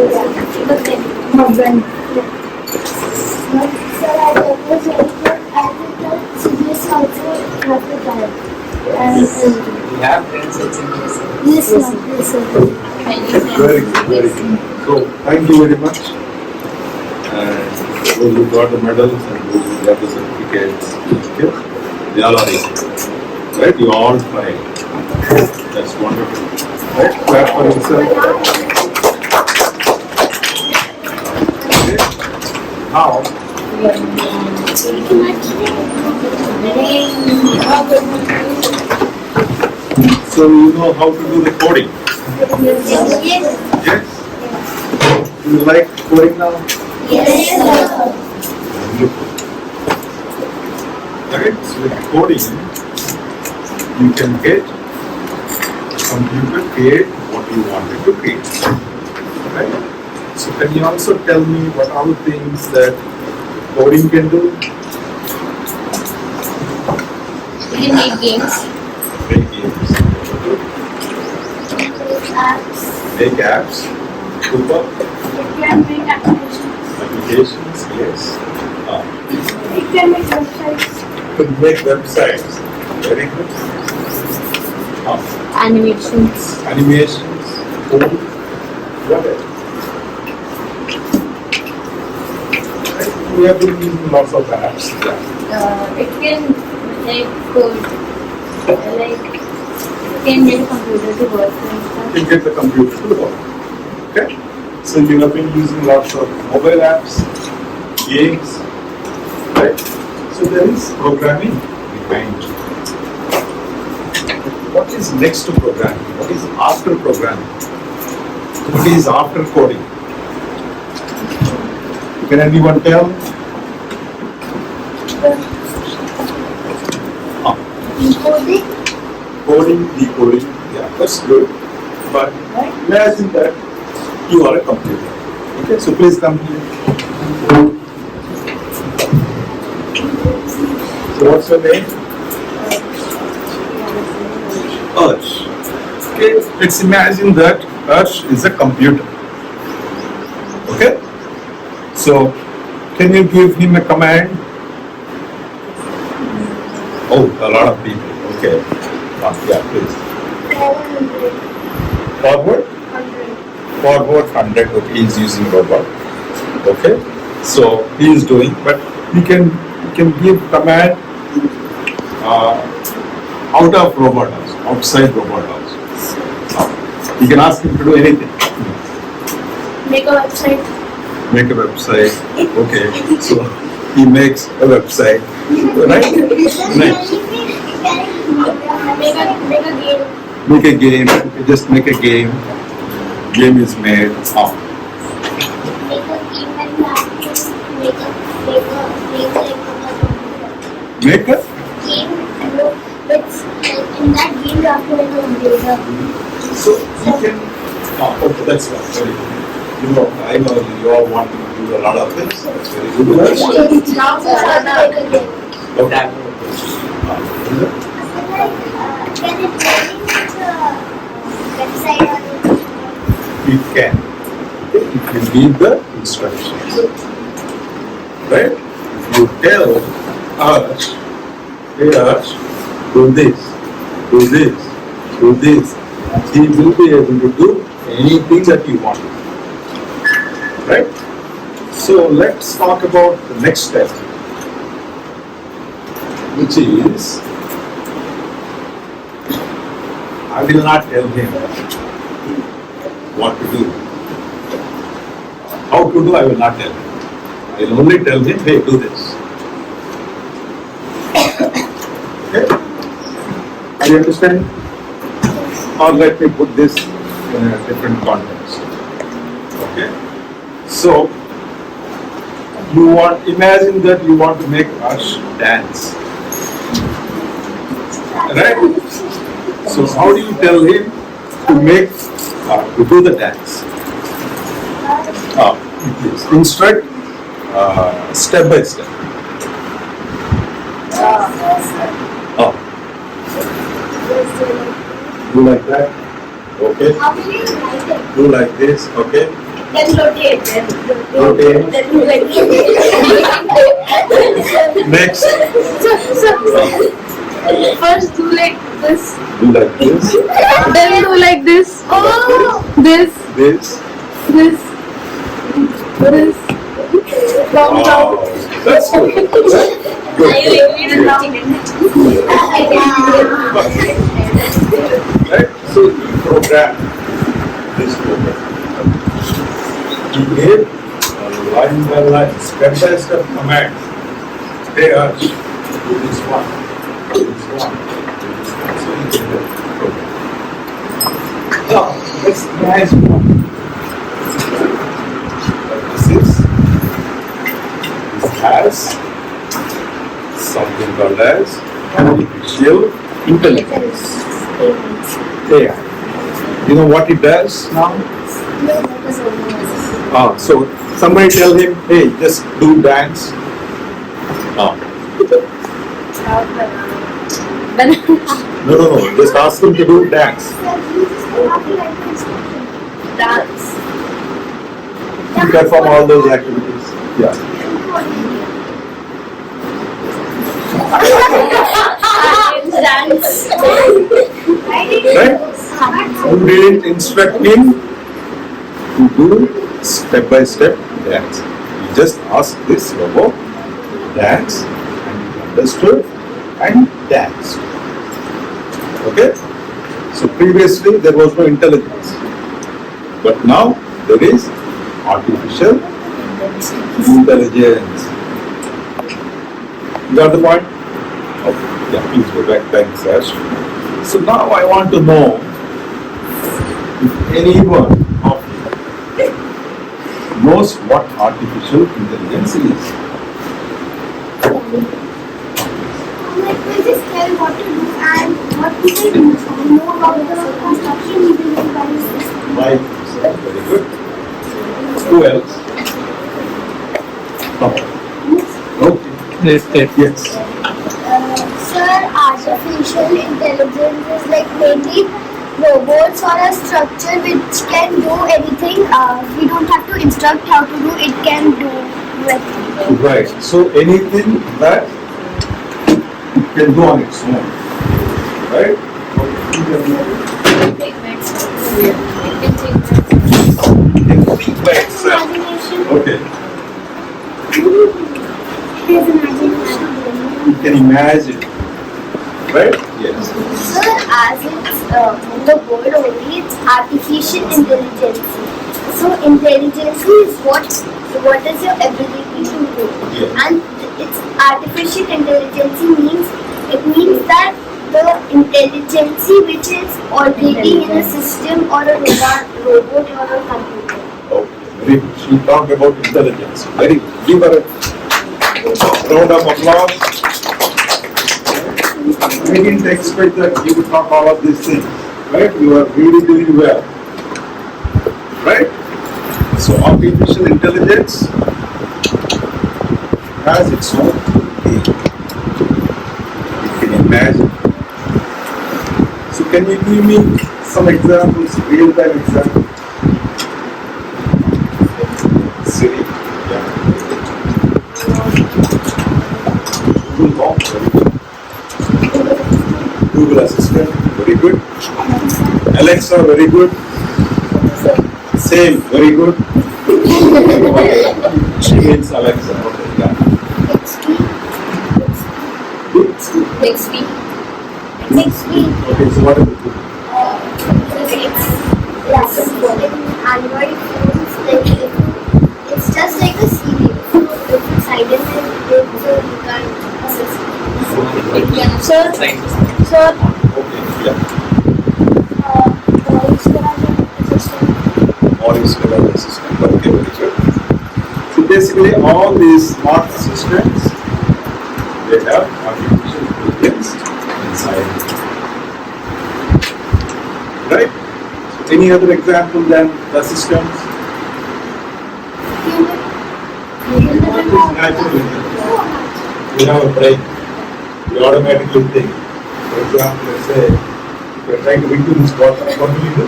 Husband. Sir, I always also have to try. And You have friends in senior citizens. yes, sir. Very good, very good. So, thank you very much. And those who got the medals and those who got the certificates, okay? They all are equal. Right? You all tried. That's wonderful. Right? Clap for yourself. Okay. Now, so you know how to do the coding? Yes? Do you like coding now? Wonderful. Right? So with coding, you can get computer create what you wanted to create. Right? So can you also tell me what are the things that coding can do? You can make games. Make games. Make apps. Super. It can make applications. Applications, yes. It can make websites. Could make websites. Very good. Animations. Animations. Code. Whatever. Right? We have been using lots of apps. Yeah. It can make a computer to work and stuff. You get the computer to work. Okay? So you have been using lots of mobile apps, games, right? So there is programming behind it. What is next to programming? What is after programming? What is after coding? Can anyone tell? Encoding. Coding, decoding, yeah, that's good. But imagine that you are a computer. Okay, so please come here. So what's your name? Arsh. Okay, let's imagine that Arsh is a computer. Okay? So, can you give him a command? Oh, a lot of people. Okay. Yeah, please. Forward? 100. Forward 100. Okay, he's using robot. Okay. So he is doing, but you can give command out of robot also, outside robot also. You can ask him to do anything. Make a website. Make a website. Okay. So he makes a website. Right? Next. Make a game. Make a game. Okay, just make a game. Game is made. Make a game and make a Make a game and it's in that game you have to make a computer. So you can. Okay, that's right. Very good. You know, I know you all want to do a lot of things. That's very good. Now we have to make a game. Okay. Can it make a website on it? It can. If you give the instructions. Right? If you tell us, hey us, do this, do this, do this, he will be able to do anything that you want. Right? So let's talk about the next step, which is, I will not tell him what to do. How to do, I will not tell him. I will only tell him, hey, do this. Okay? Are you understand? Or let me put this in a different context. Okay? So, you want, imagine that you want to make us dance. Right? So, how do you tell him to make, to do the dance? Yes. Instruct step by step. Do like that. Okay. How will you write it? Do like this. Okay. Then rotate. Rotate. Then do like Next, First do like this, do like this, then do like this. Oh. This, this. this, this. Down, Wow, down. that's good. Good. Right? So you program this program. You give line by line, step by step commands. Hey, Arch, do this one, do this one, do this one. So you can do the program. Now, let's imagine this has something called as artificial intelligence. AI. You know what it does now? So somebody tell him, hey, just do dance. No, no. Just ask him to do dance. Dance. You perform all those activities. Yeah. Dance. Right? You didn't instruct him to do step by step dance. You just ask this robot to dance and he understood and danced. Okay? So previously there was no intelligence. But now there is artificial intelligence. You got the point? Okay. Yeah, please go back. Thanks, Ash. So now I want to know if anyone of you knows what artificial intelligence is. Like we just tell what to do and what we can do. Know about the construction we will do by this. Right. Very good. Who else? No. Okay. Yes. Sir, artificial intelligence is like mainly robots or a structure which can do anything. We don't have to instruct how to do, it can do everything. Right. So anything that it can do on its own. Right? It can think by itself. Imagination. Okay. There's imagination. You can imagine. Right? Yes. Sir, as it's the word only, it's artificial intelligence. So intelligence is what is your ability to do. Yeah. And it's artificial intelligence means that the intelligence which is already in a system or a robot or a computer. Okay. Very good. She talked about intelligence. Very good. Give her a round of applause. I didn't expect that you would talk all of these things. Right? You are really doing well. Right? So artificial intelligence has its own thing. You can imagine. So can you give me some examples, real-time examples? Siri. Yeah. Google Home. Very good. Google Assistant. Very good. Alexa. Very good. Same. Very good. She means Alexa. Okay. Yeah. Next week. Okay. So what is it? Android phones, it's just like a Siri. If it's silent, you can't access Sir, Okay. Yeah. Voice command assistant. Okay. Very good. So basically, all these smart systems, they have artificial intelligence inside. Right? So any other example than the systems? Human is natural intelligence. We have a brain. We automatically think. For example, let's say, if you're trying to read this water, what do you do?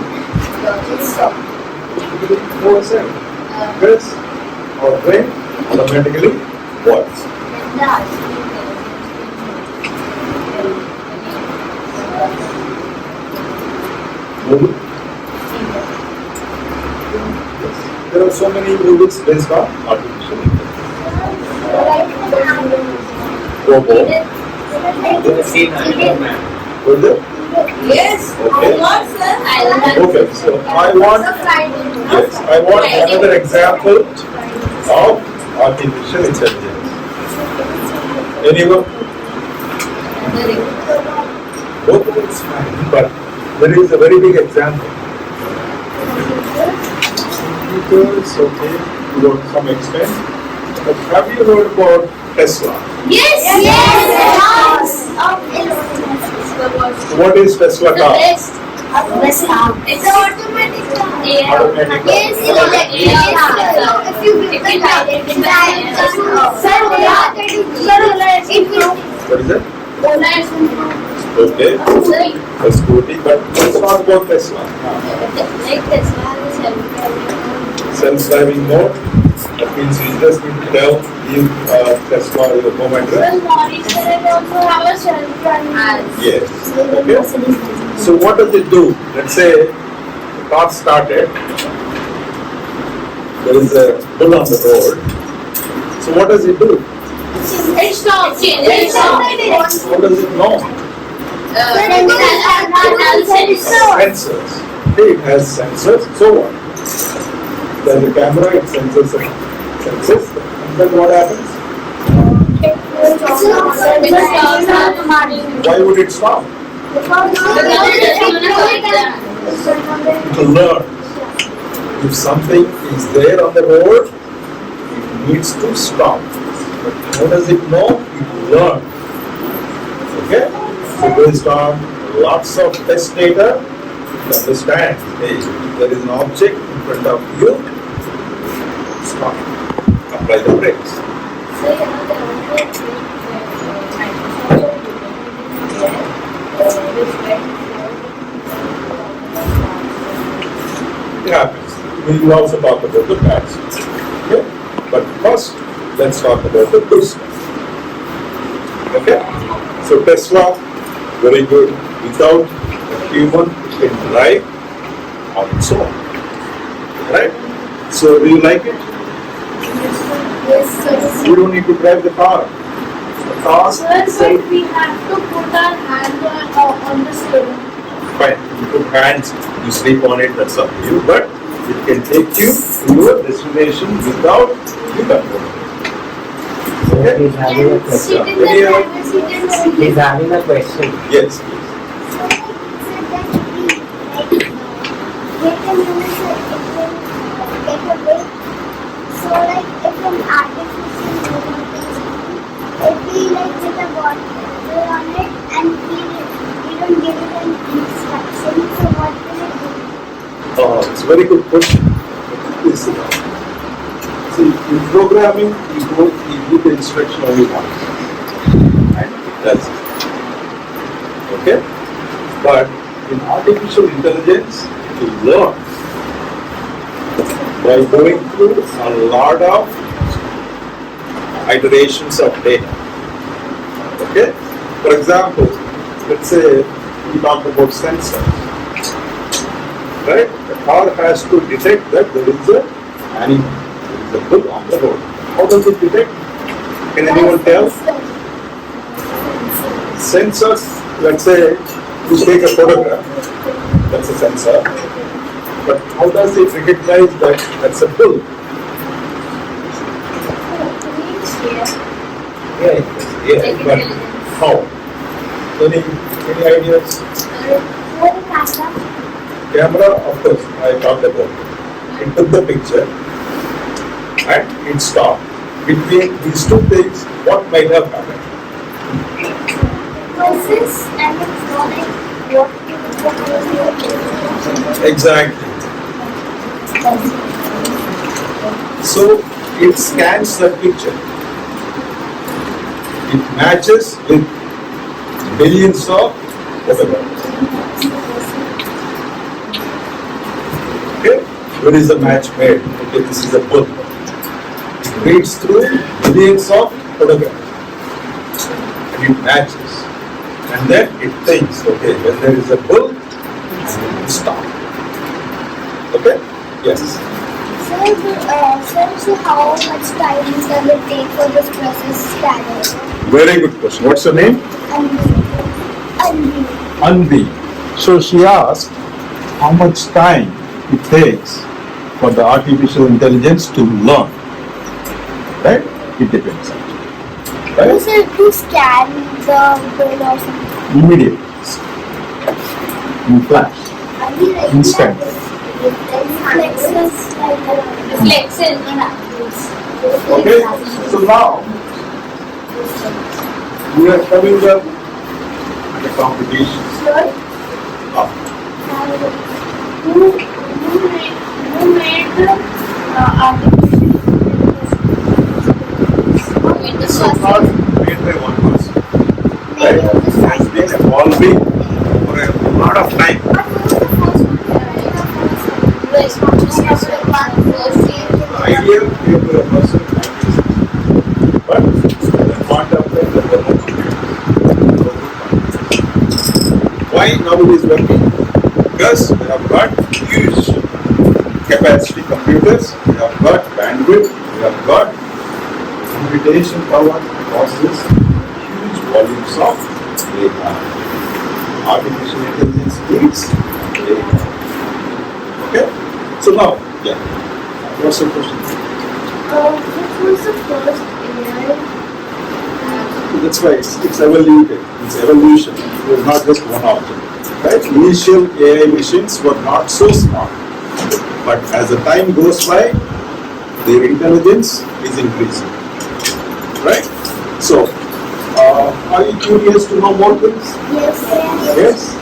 Stop. You go yourself. press or ring, automatically works. Movie. There are so many movies based on artificial intelligence. Robo. See, man. Will there? Yes. Okay. Okay, so I want another example of artificial intelligence. Anyone? Both of it's fine, but there is a very big example. Computers, okay, to some extent. But have you heard about Tesla? Yes. What is Tesla The car? best. It's automatic. Automatic car. Yes, if you give the direction, What is it? Ola is Okay, a scooty, but let's talk about Tesla. like Tesla is self-driving. Self-driving mode, that means you just need to tell you Tesla your home address. also have a self-driving. Yes. Okay. So what does it do? Let's say the car started. There is a bull on the road. So what does it do? It stops. How does it know? Sensors. Okay, it has sensors. So what? There's a camera, it senses, and then what happens? Why would it stop? To learn. If something is there on the road, it needs to stop. But how does it know? It learns. Okay? So based on lots of test data, it understands, hey, if there is an object in front of you, stop. Apply the brakes. It happens. We will also talk about the bad stuff. Okay? But first, let's talk about the good stuff. Okay? So Tesla, very good. Without a human, it can drive on its own. Right? So do you like it? Yes, You don't need to drive the car. The car itself, we have to put our hand on the steering. fine. You put hands, you sleep on it, that's up to you. But it can take you to your destination without you controlling. Okay? He's having a question. Any other? He's having a question. Yes. So like if an artificial if we like put a bottle on it and we don't give it an instruction, so what will it do? It's a very good question. Please sit down. See, in programming, you give the instruction only once. And it does it. Okay? But in artificial intelligence, it learns by going through a lot of iterations of data. Okay? For example, let's say we talk about sensors. Right? The car has to detect that there is an animal, there is a bull on the road. How does it detect? Can anyone tell? Sensors, let's say you take a photograph, that's a sensor. But how does it recognize that that's a bull? Yeah, but how? Any ideas? Camera, of course, I talked about it. It took the picture and it stopped. Between these two things, what might have happened? Exactly. So it scans the picture. It matches with billions of photographs. Okay? Where is the match made? Okay, this is a bull. It reads through millions of photographs and it matches. And then it thinks, okay, when there is a bull, I need to stop. Okay? Yes. Sir, so how much time does it take for this process scanner? Very good question. What's your name? Anvi. So she asked how much time it takes for the artificial intelligence to learn. Right? It depends. Right? Sir, to scan the bill or something? Immediate. In flash. Instant. Reflexes. Okay? So now we are coming up at the competition. Who made artificial intelligence? This was not made by one person. Right? It has been evolving for a lot of time. The idea came to a person, but the point of time there were no computers. Why now it is working? Because we have got huge capacity computers, we have got bandwidth, we have got computation power to process huge volumes of data. Artificial intelligence needs data. Okay? So now, yeah. What's the question? Which was the first AI? That's why it's evoluted. It's evolution. It was not just one object. Right? Initial AI machines were not so smart. But as the time goes by, their intelligence is increasing. Right? So, are you curious to know more things? Yes. Yes?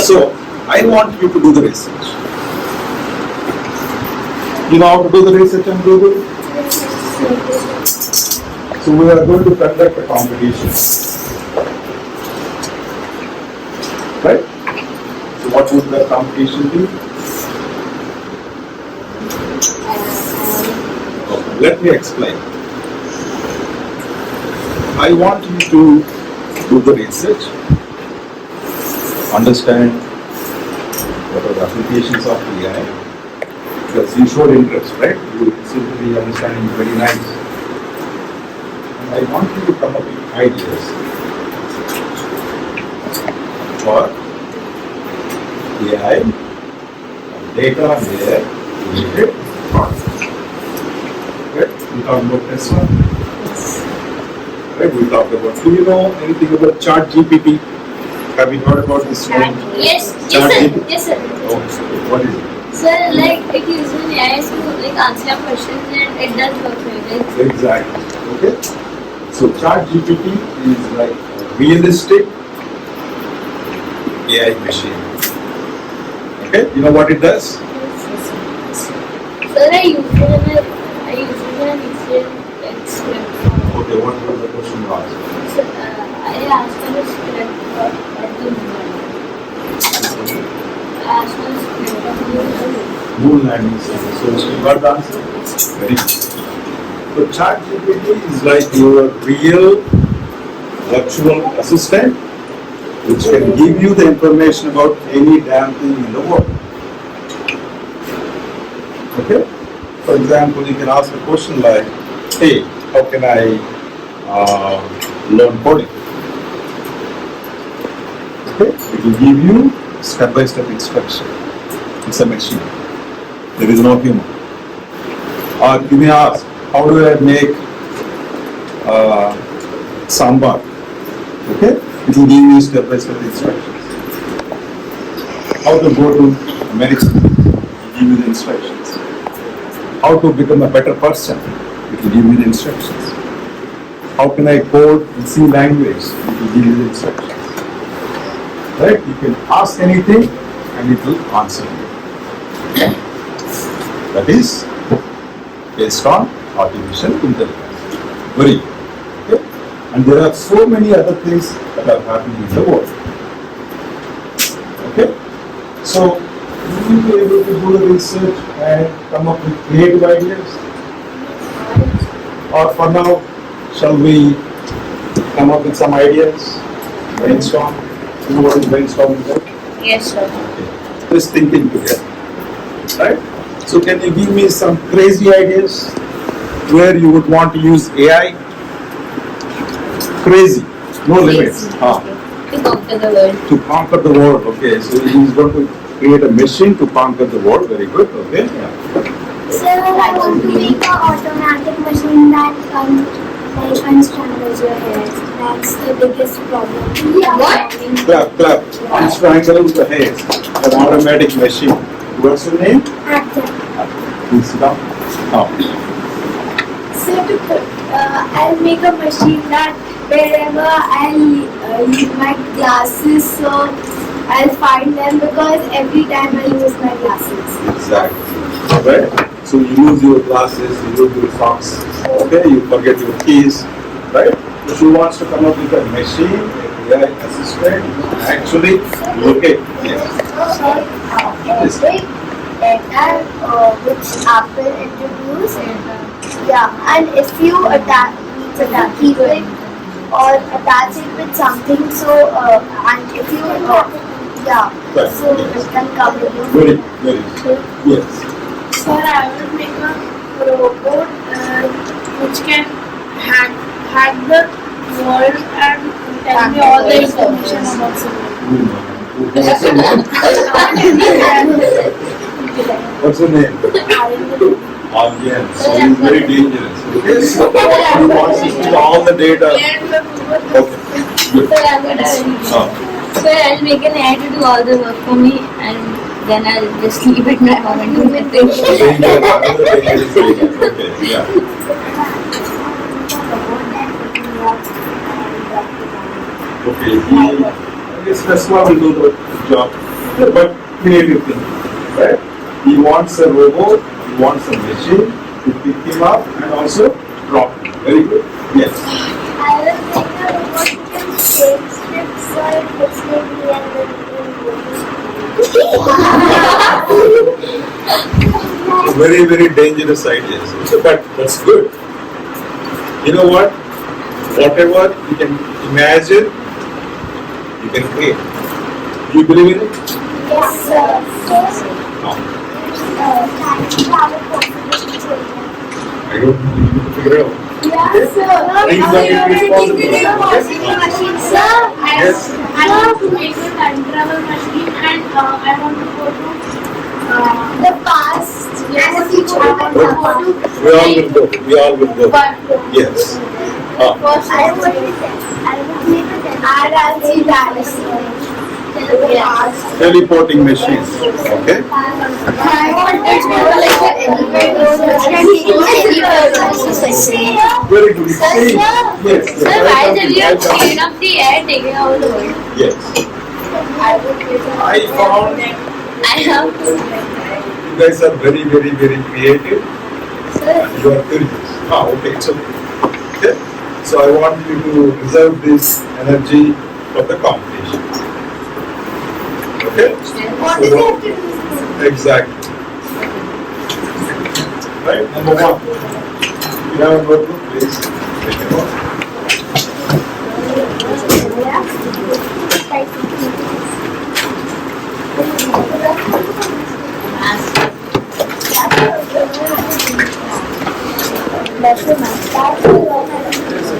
So, I want you to do the research. You know how to do the research on Google? So we are going to conduct a competition. Right? So what would the competition be? Okay, let me explain. I want you to do the research, understand what are the applications of AI, because you showed interest, right? You seem to be understanding very nice. And I want you to come up with ideas for AI, data layer related products. Right? We talked about Tesla. Right? We talked about, do you know anything about Chat GPT? Have you heard about this name? Yes, Chat sir. GPT? Yes, sir. Oh, what is it? Sir, like it uses AI to answer your questions and it does work for you. Like, Exactly. Okay. So Chat GPT is like a realistic AI machine. Okay. You know what it does? sir, I use it in an incident like script. Okay. What was the question you asked? Sir, I asked for a script at the moment. I asked for a script of the Moon landing system. So you got the answer? Very good. So Chat GPT is like your real virtual assistant, which can give you the information about any damn thing in the world. Okay? For example, you can ask a question like, hey, how can I learn coding? Okay? It will give you step-by-step instruction. It's a machine. There is no human. Or you may ask, how do I make sambar? Okay? It will give you step-by-step instructions. How to go to America? It will give you the instructions. How to become a better person? It will give you the instructions. How can I code in C language? It will give you the instructions. Right? You can ask anything and it will answer you. That is based on artificial intelligence. Very good. Okay? And there are so many other things that are happening in the world. Okay? So, you be able to do the research and come up with creative ideas? Or for now, shall we come up with some ideas? Brainstorm? You know what is brainstorming? Right? Yes, sir. Just thinking together. Right? So can you give me some crazy ideas where you would want to use AI? Crazy. No limits. To conquer the world. To conquer the world. Okay, so he's going to create a machine to conquer the world. Very good. Okay. Yeah. Sir, I want to make an automatic machine that unstrangles your hair. That's the biggest problem. What? Clap, clap. Unstrangle the hair. An automatic machine. What's your name? Active. Please sit down. Oh. So I'll make a machine that wherever I'll leave my glasses, so I'll find them because every time I use my glasses. Exactly. Right? So you lose your glasses, you lose your socks, okay? You forget your keys, right? So she wants to come up with a machine, AI assistant, actually locate. Yes. Which Apple introduced. Yeah, and if you keep it or attach it with something, so and if you yeah, Right. so it can cover you. Very, very. Yes. Sir, I will make a robot which can hack the world and tell me all the information about the What's the name? Aryan. So he's very dangerous. Okay. So he wants to see all the data. Okay. Good. So I'm gonna. So I'll make an AI to do all the work for me, and then I'll just leave it my home and do nothing. Dangerous. Another dangerous idea. Okay. Yeah. Okay. I guess Tesla will do the job, but creative thing, right? He wants a robot, he wants a machine to pick him up and also drop him. Very good. Yes. I will make a robot who can shape strips so it looks like me and Very, very dangerous ideas. But that's good. You know what? Whatever you can imagine, you can create. Do you believe in it? Yes, sir. No. Time travel possibility. I don't think you need to figure it out. Yes, sir. Things that you responsible. Machine, sir. Yes. I want to make a time travel machine and I want to go to The past and the future. I want to go to We all will go. We all will go. Yes. I would make a dinosaur. Teleporting machines. Okay. I want it to go like an elevator. Very good. See? Yes. Sir, why did you clean up the air taking over the world? Yes. I found I have you guys are very, very, very creative. You are curious. Okay, it's okay. Okay. So I want you to reserve this energy for the competition. Okay? What do you have to do? Exactly. Right? Number one. You have a notebook, please. Take a note.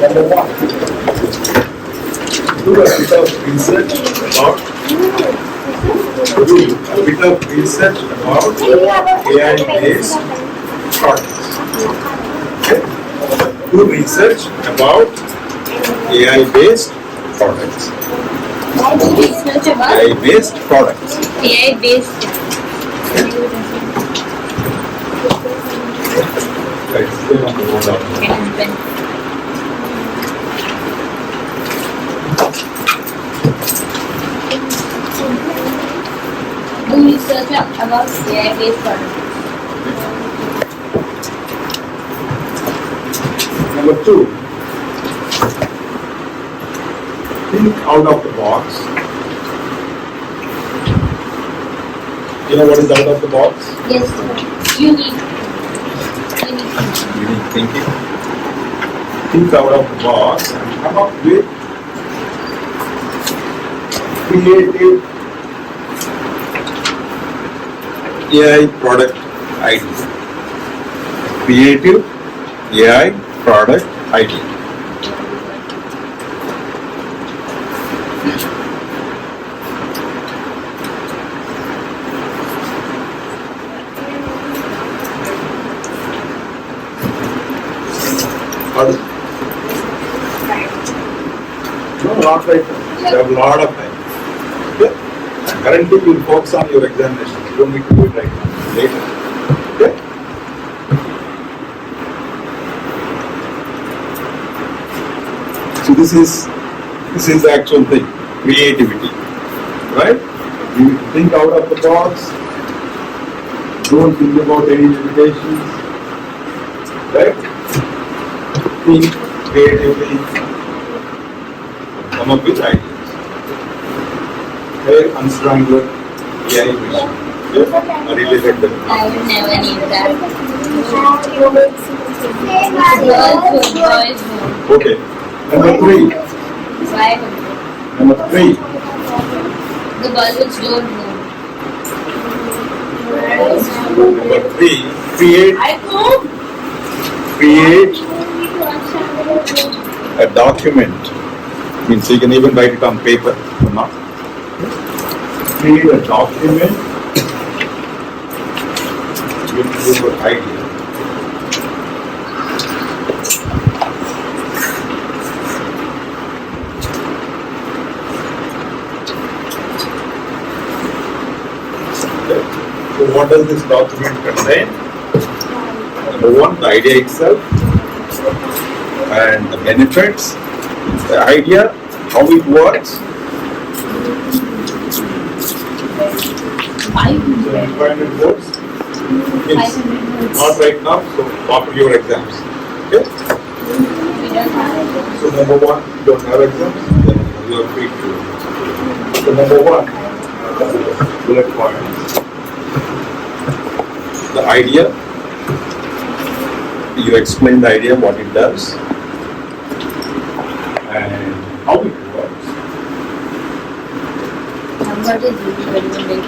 Number one. Do a bit of research about AI-based products. Okay? Do research about AI-based products. research about AI-based products. AI based. Right, stay on the board out. Do research about AI based products. Number two, think out of the box You know what is out of the box? Yes, sir. Unique. Unique. Unique thinking. Think out of the box and come up with creative AI product idea. Creative AI product idea. Pardon? No, not right now. You have a lot of time. Okay? And currently, you will focus on your examination. You don't need to do it right now. Later. Okay? So this is the actual thing. Creativity. Right? You think out of the box. Don't think about any limitations. Right? Think creatively. Come up with ideas. Very unstrangler AI vision. Yeah? Related to I would never need that. Girls, Boys, Okay. Number 3. why? Number 3. The girls which don't move. Number 3. Create a document. Means you can even write it on paper or not. Create a document with your idea. Okay. So what does this document contain? Number 1, the idea itself and the benefits, the idea, how it works. 500 words. Means 500 words. not right now, so after your exams. Okay? We don't have it. So number 1, you don't have exams, then you are free to do it. So number 1, bullet points. The idea. You explain the idea, what it does, and how it works. Number is really very important.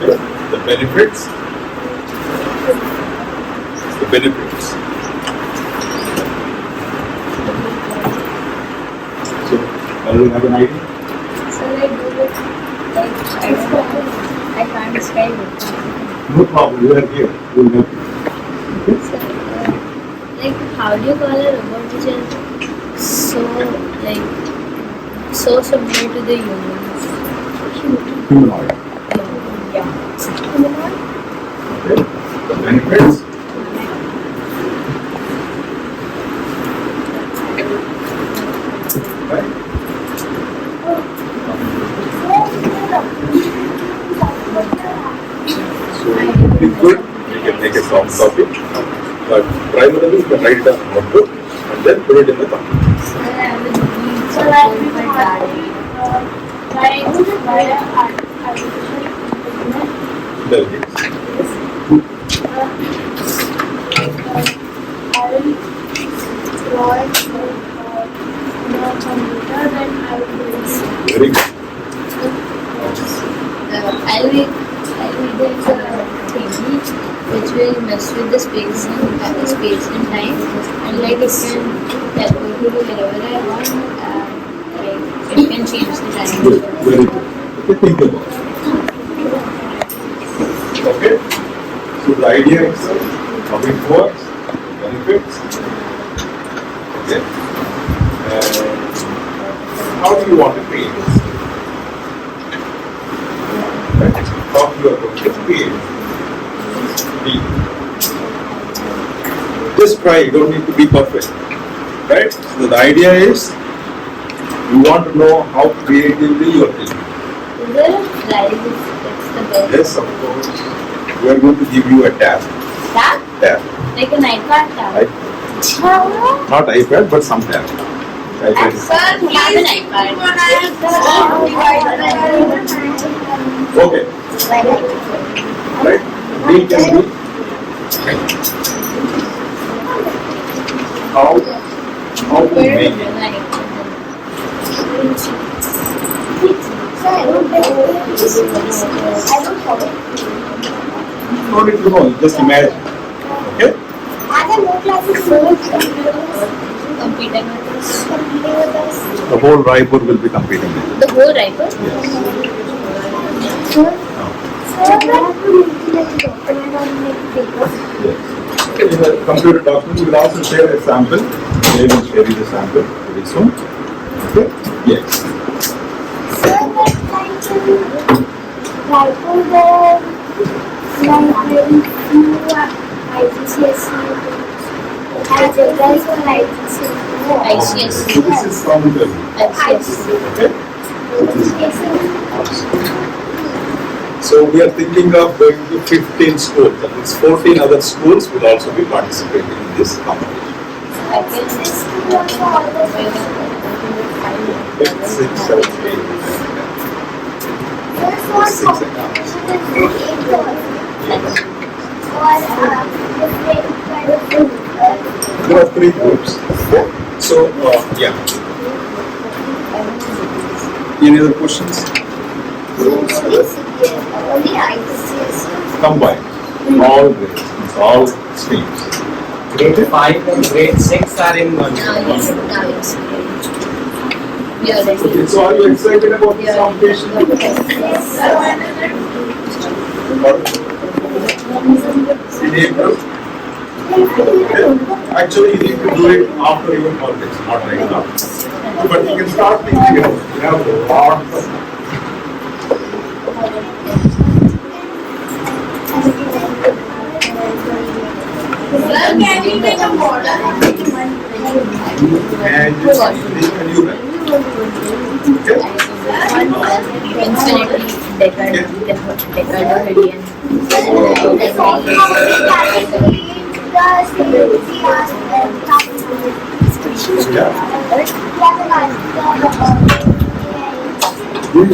Okay? The benefits. The benefits. So, do you have an idea? So like, I don't know. I can't describe it. No problem, you are here. We will help you. So, like, how do you call a robot which is so similar to the humans? Humanoid. Yeah. Okay. The benefits. Right? So, if good, you can make a soft copy. But primarily, you can write it on a notebook and then put it in the computer. So I will need So some like for we that. by artificial Intelligence. I will draw it in the computer, then I will do it. Very good. I'll make this thingy which will mess with the space and time, and like it can teleport me to wherever I want, like it can change the time. Good. Very good. Okay, think about it. Okay? So the idea itself, how it works, benefits. Okay? And how do you want to create this? Right? How you are going to create it. Just try, you don't need to be perfect. Right? So the idea is, you want to know how creatively you are thinking. Is there a prize if it's the best? Yes, of course. We are going to give you a tab. Tab? Tab. Like an iPad tab? Not iPad, but some tab. iPad. Sir, We have an iPad. Okay. Right? D can be how to make it. Sir, I don't follow. No need to know, just imagine. Okay? Are there more classes Computer matters. competing with us? The whole Raipur will be competing with it. The whole Raipur? Yes. Sir, document on next paper. Yes. Okay, in the computer document, we will also share a sample. They will share you the sample very soon. Okay? Yes. Sir, that time to Raipur like IGCSE. Algebra is for IGCSE. ICSE. So this is common to everyone. ICSE. Okay? So we are thinking of going to 15 schools. That means 14 other schools will also be participating in this competition. I can This is also all the 5, 6, 7, 8. First one 6 competition is 8 girls. There are 3 groups. So, yeah. Any other questions? Only IGCSE. Combined. All grades, all streams. Grade 5 and grade 6 are in one. yes. We are ready. Okay, so are you excited about this competition? In April? Okay. Actually, you need to do it after your holidays, not right now. But you can start thinking about it. You have a lot of Sir, can you make a border? and you write. Okay? Infinity, Deckard,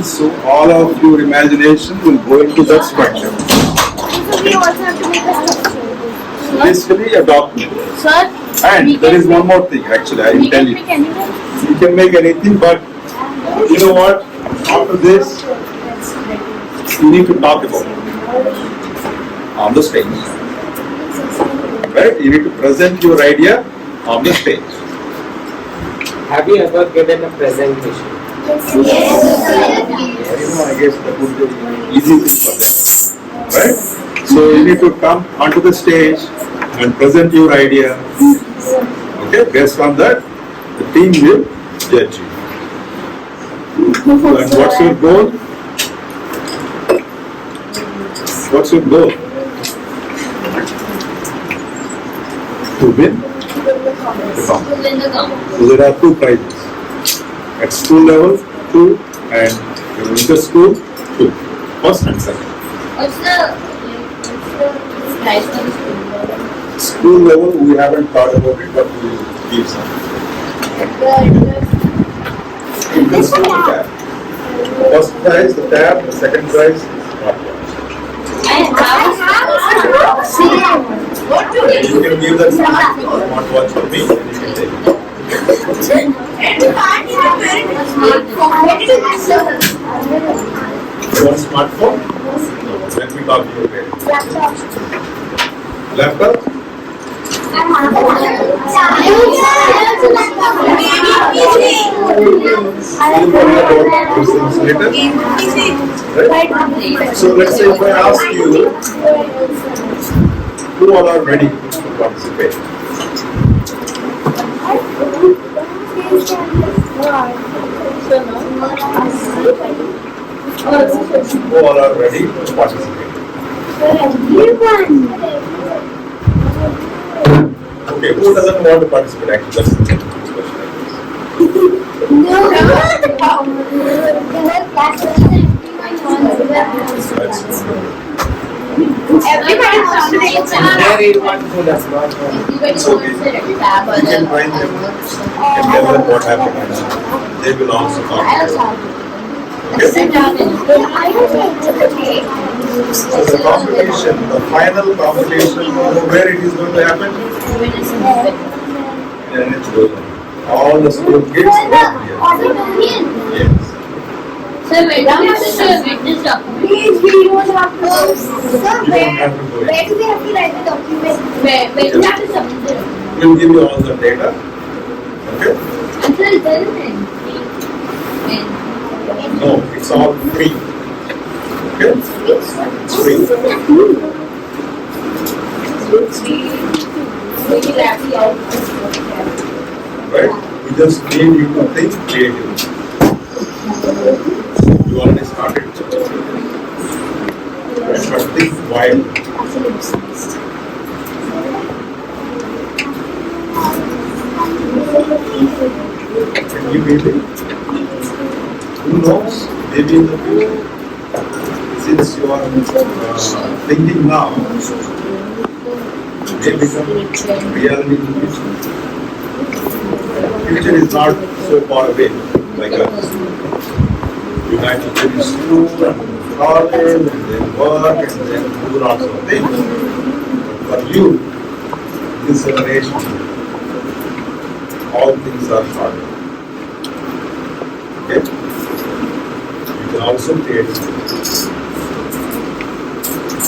So all of your imagination will go into that structure. We also have to make a structure. Basically a document. Sir, And there is one more thing actually, I will tell you. You can make anything, but you know what? After this, you need to talk about it on the stage. Right? You need to present your idea on the stage. Have you ever given a presentation? I guess that would be easy thing for them. Right? So you need to come onto the stage and present your idea. Okay? Based on that, the team will judge you. And what's your goal? What's your goal? To win the competition. win the competition. So there are 2 prizes. At school level, 2, and inter school, 2. First and second. What's the price for the school? School level, we haven't thought about it, but we will give some. Inter school tab. First prize, the tab. The second prize, smartwatch. What to do? You can give that smartwatch for me, and you can take it. And you can't even wear it with smartphone. What did you say? You want smartphone? No. Let me talk to your parents. Laptop? We'll worry about those things later. Right? So let's say if I ask you, who all are ready to participate? Who all are ready to participate? Okay, who doesn't want to participate? Actually, that's the question. That's Everybody wants to take a There is one who does not know. Everybody It's okay. wants a tab or You can a find them. workshop. You can tell them what happened. They will also talk to you. Okay? I don't think So the competition, the final competition, you know where it is going to happen? In NH GOEL. All the school kids are here. auditorium. Yes. So when do we have to submit this document? We don't have to go. Sir, You don't have to go in. where do we have to write the document? When do we have to submit the document? We'll give you all the data. Okay? And sir, is there an entry? No, it's all free. Okay? It's free. We will have to out. Right? We just need you to think creatively. You already started. Right? But think wildly. Can you believe it? Who knows? Maybe in the future, since you are thinking now, may become reality in the future. Future is not so far away like us. You have to finish school and go to college and then work and then do lots of things. But for you, this generation, all things are short. Okay? You can also create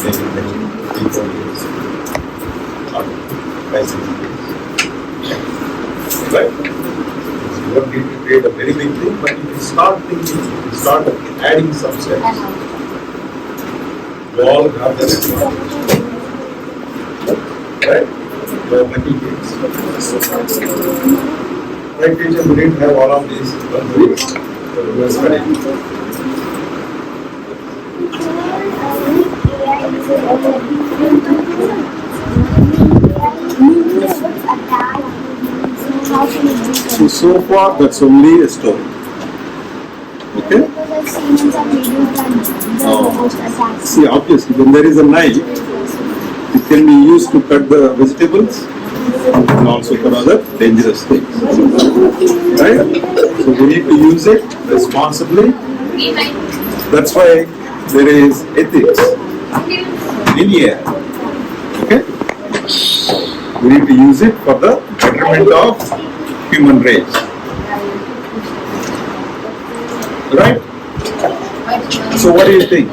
maybe next 3-4 years or 5-6 years. Right? So you don't need to create a very big thing, but if you start thinking, you start adding some steps, you all have that advantage. Right? You are lucky kids. Right, teacher, we didn't have all of these, but we were studying. So far, that's only a story. Okay? See, obviously, when there is a knife, it can be used to cut the vegetables and also for other dangerous things. Right? So we need to use it responsibly. That's why there is ethics in here. Okay? We need to use it for the betterment of human race. Right? So what do you think?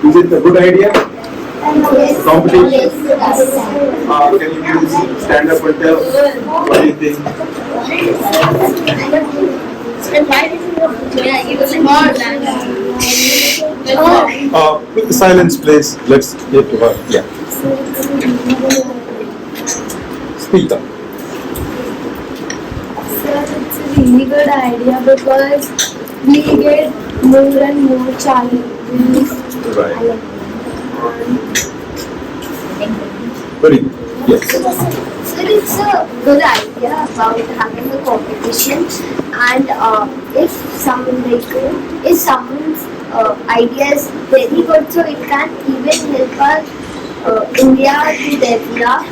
Is it a good idea? Competition? Can you please stand up and tell what do you think? With the silence, please. Let's get to her. Yeah. Speak up. It's a really good idea because we get more and more challenges. Right. Very good. Yes. So it's a good idea about having a competition, and if someone's idea is very good, so it can even help us India to develop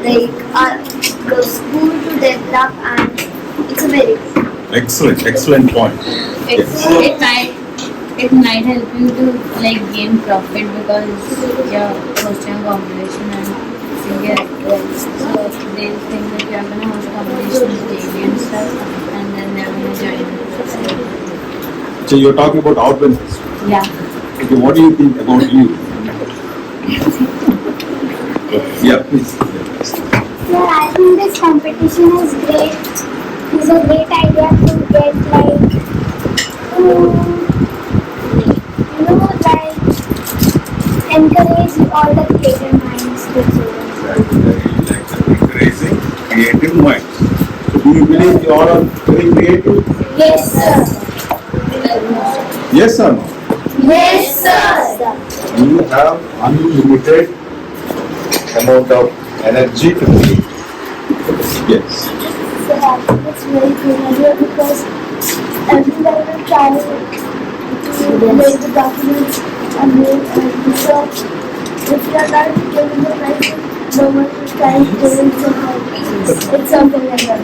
and the school to develop, and it's a very good. Excellent point. Yes. It might help you to like gain profit because you're hosting a competition and you get so they think that you're gonna host competitions daily and stuff and then they're gonna join. So you're talking about outwardness. Yeah. Okay, what do you think about you? Yeah, please. Yeah, I think this competition is great. It's a great idea to get encourage all the creative minds to Encouraging creative minds. So do you believe you all are very creative? Yes, sir. Yes or no? Yes, sir. You have unlimited amount of energy to create. Yes. So I think it's very good idea because everybody will try to make the documents and make research. If you are not given the prize, no one will try to give it somehow. It's something like that.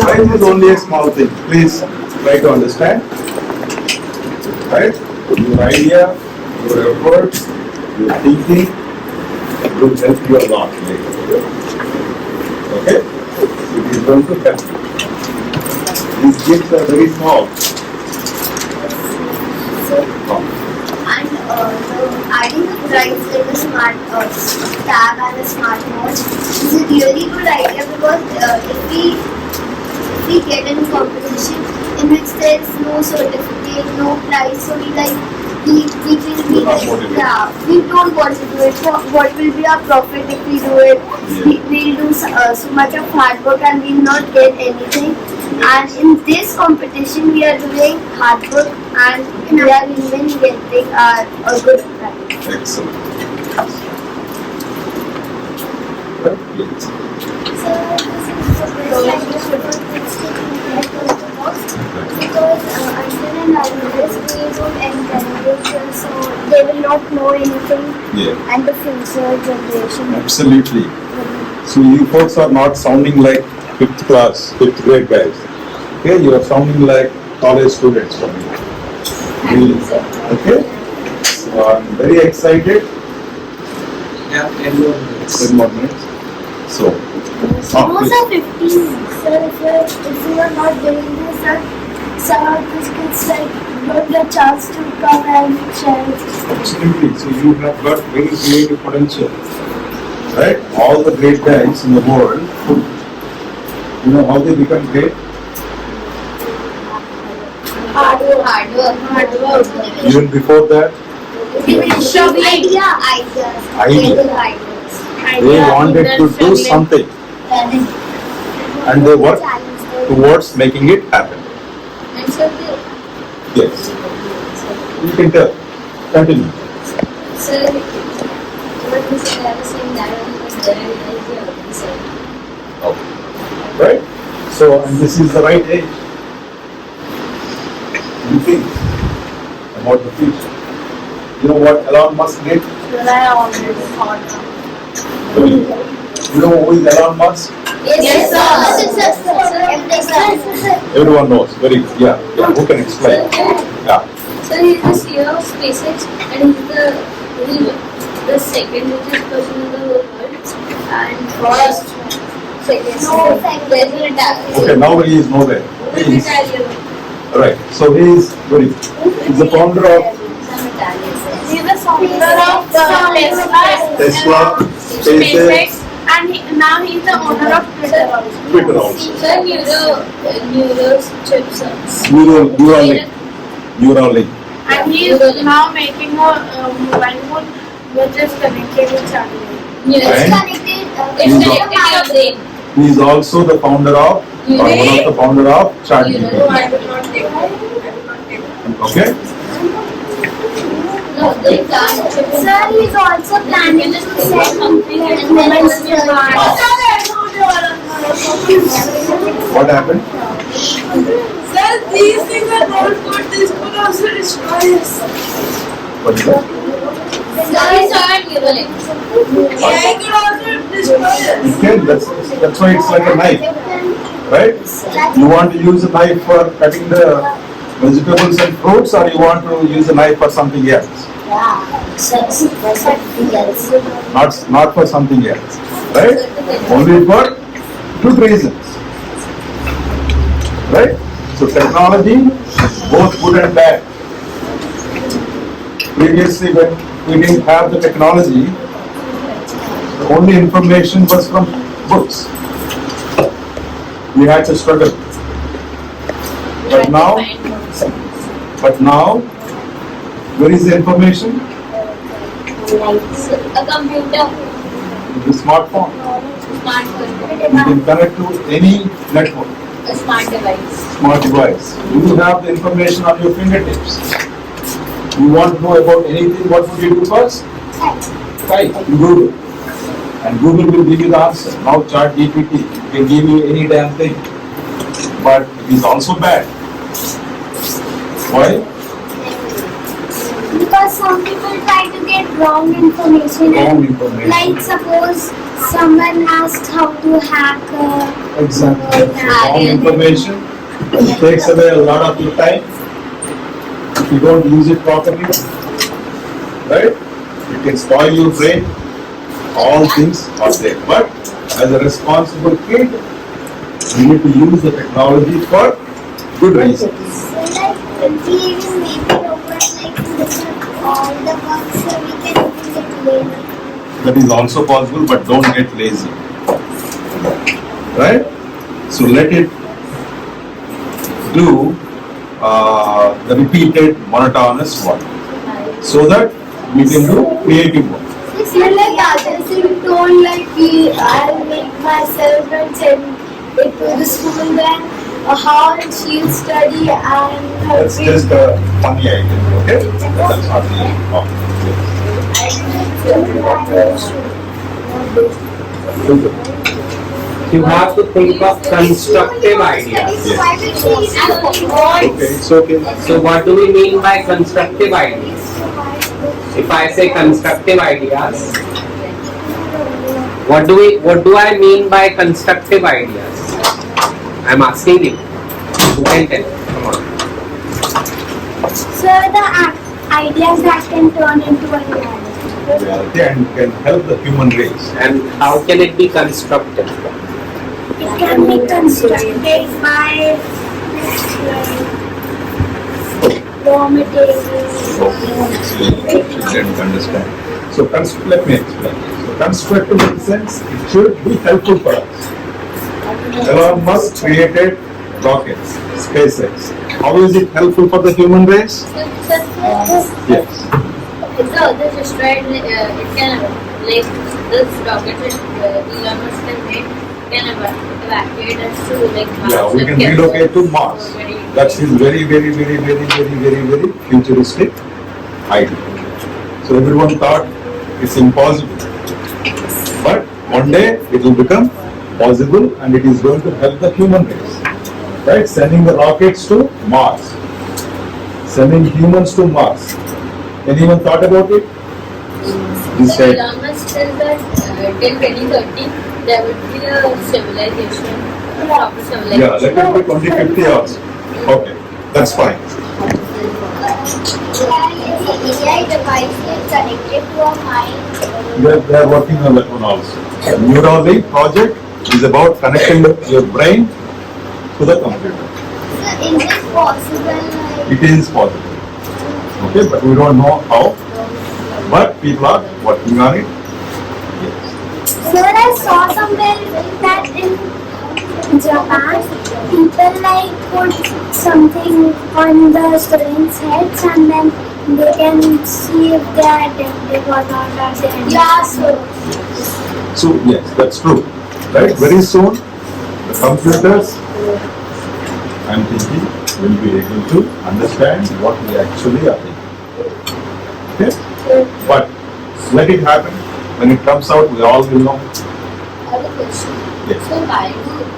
Price is only a small thing. Please try to understand. Right? Your idea, your efforts, your thinking will help you a lot later. Okay? It is going to help you. These gifts are very small. And adding the price like a smart tag and a smart watch is a really good idea because if we get in competition in which there is no certificate, no prize, so we will be like, yeah, we don't want to do it. So what will be our profit if we do it? We'll do so much of hard work and we'll not get anything. And in this competition, we are doing hard work and we are even getting a good prize. Excellent. Please. So this is the because until and unless we don't encourage them, so they will not know anything Yeah. and the future generation. Absolutely. So you folks are not sounding like fifth grade guys. Okay, you are sounding like college students for me. Really. Okay? So I'm very excited. Yeah, 10 more minutes. 10 more minutes. So, Those are 15. Sir, if you are not doing this, some of these kids don't get a chance to come and share it. absolutely. So you have got very creative potential. Right? All the great guys in the world, you know how they become great? Hard work. Even before that, Ideas. idea. They wanted to do something and they worked towards making it happen. And so Yes. You can tell. Continue. sir, what Mr. Dad was saying, that was there, he said. Right? So, and this is the right age. You think about the future. You know what Elon Musk did? I already thought. You know who is Elon Musk? Yes, sir. Everyone knows. Very good. Yeah. Who can explain? Yeah. So he's the CEO of SpaceX and he's the second richest person in the whole world and first, second. There's an Italian. Okay, now he is nowhere. There's an Italian. Right. So he is very. He's the founder of Some Italian. He's the founder of Tesla, SpaceX, SpaceX, and now he's the owner of Twitter also. Twitter also. Sir, neuro chips. Neuralink. And he is now making a mobile phone which is connected with satellite. Neuro. Right. It's connected to your brain. He is also the founder of, or one of the founder of ChatGPT. No, I will not take it. I will not take it. Okay? No, they can't. Sir, he's also planning to sell something in women's What happened? Sir, these things are not good. This could also destroy us. What is that? Sorry, Neuralink. AI could also destroy us. Okay, that's why it's like a knife, right? You want to use a knife for cutting the vegetables and fruits, or you want to use a knife for something else? Not for something else, right? Only for good reasons, right? So technology, both good and bad. Previously, when we didn't have the technology, the only information was from books. We had to struggle. But now, where is the information? A computer, The smartphone. smartphone, You can connect to any network, a smart device. smart device. You have the information on your fingertips. You want to know about anything, what would you do first? Type in Google. And Google will give you the answer. Now ChatGPT can give you any damn thing. But it is also bad. Why? because some people try to get wrong information. Wrong And information. like suppose someone asked how to hack. Exactly. Wrong Yeah. information. It takes away a lot of your time. If you don't use it properly, right? It can spoil your brain. All things are there. But as a responsible kid, you need to use the technology for good reasons. So like we even make it over like all the works so we can use it later. That is also possible, but don't get lazy. Right? So let it do the repeated monotonous work so that we can do creative work. It's not like others you told like I'll make myself and send it to the school then how she'll study and her That's just a funny idea, okay? That's not the You have to think of constructive ideas. Okay, it's okay. So what do we mean by constructive ideas? If I say constructive ideas, what do I mean by constructive ideas? I'm asking you. Who can tell? Come on. So the ideas that can turn into a reality. Reality and can help the human race. And how can it be constructive? It can be constructed by raw materials. Okay, you didn't understand. So let me explain. So constructive in the sense it should be helpful for us. Elon Musk created rockets, SpaceX. How is it helpful for the human race? Yes. If the other destroyed, it can like this rocket that Elon Musk has made can evacuate us to like Mars. Yeah, we can and relocate to Mars. That's his very futuristic idea. So everyone thought it's impossible. But one day it will become possible and it is going to help the human race. Right? Sending the rockets to Mars. Sending humans to Mars. Anyone thought about it? He So said, Elon Musk says that till 2030 there would be a civilization, a proper civilization. yeah, let it be 2050 also. Okay, that's fine. AI device is connected to a mind. They are working on that one also. The Neuralink project is about connecting your brain to the computer. So is it possible like It is possible. Okay, but we don't know how. But people are working on it. Yes. Sir, I saw somewhere that in Japan, people like put something on the students' heads and then they can see if they are attentive or not at the end. Yeah, So yes, that's true. Right? Very soon, the computers, I'm thinking, will be able to understand what we actually are thinking. Okay? But let it happen. When it comes out, we all will know. I have a question. Yes. So why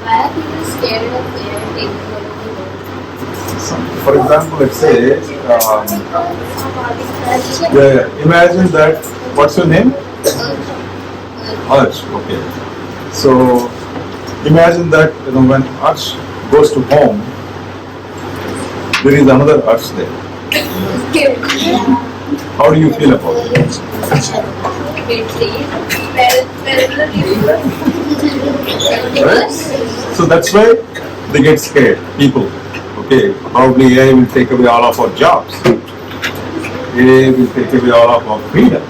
are people scared of AI taking over the world? For example, let's say, imagine that, what's your name? Arch, okay. So, imagine that, when Arch goes to home, there is another Arch there. How do you feel about it? Right? So that's why they get scared, people. Okay, probably AI will take away all of our jobs. AI will take away all of our freedom.